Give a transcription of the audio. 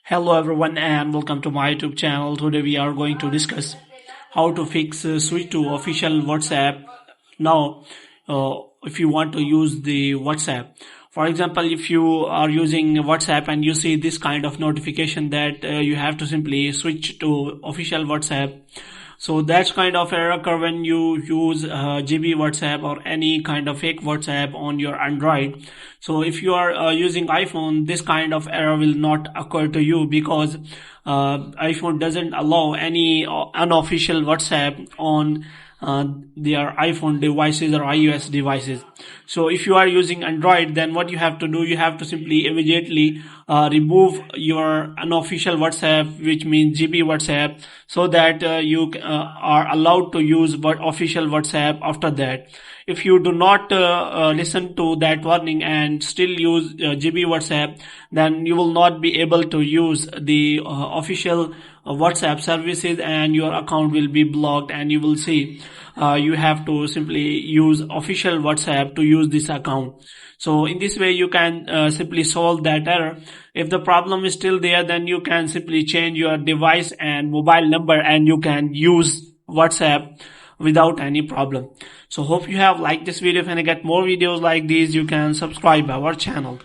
Hello everyone and welcome to my YouTube channel. Today we are going to discuss how to fix switch to official WhatsApp. Now, if you want to use the WhatsApp, for example, if you are using WhatsApp and you see this kind of notification that you have to simply switch to official WhatsApp. So that's kind of error occur when you use GB WhatsApp or any kind of fake WhatsApp on your Android. So if you are using iPhone, this kind of error will not occur to you because iPhone doesn't allow any unofficial WhatsApp on their iPhone devices or iOS devices. So if you are using Android, then what you have to do, you have to simply immediately remove your unofficial WhatsApp, which means GB WhatsApp, so that you are allowed to use official WhatsApp after that. If you do not listen to that warning and still use GB WhatsApp, then you will not be able to use the official WhatsApp services and your account will be blocked, and you will see you have to simply use official WhatsApp to use this account. So in this way you can simply solve that error. If the problem is still there, then you can simply change your device and mobile number and you can use WhatsApp without any problem. So hope you have liked this video. If you get more videos like these, you can subscribe our channel.